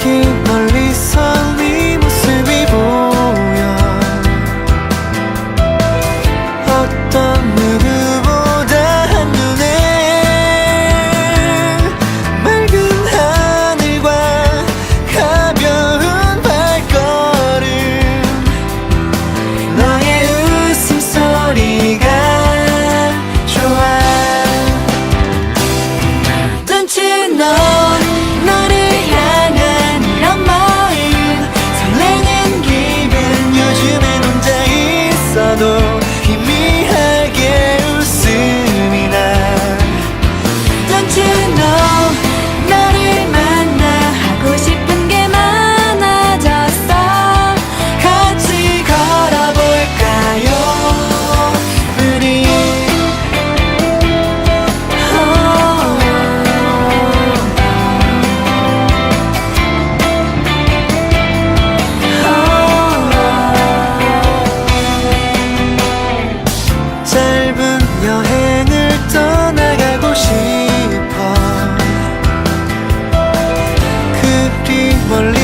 저기 멀리서 네 모습이 보여 어떤 누구보다 한눈에 맑은 하늘과 가벼운 발걸음 너의 웃음소리가 좋아 눈치 넌 너를 향한 이런 마음 설레는 기분 요즘엔 혼자 있어도 희미하게 웃음이 나 Don't you know 너를 만나 하고 싶은 게 많아졌어 같이 걸어볼까요 우리 짧은 여행을 떠나가고 싶어 그리 멀리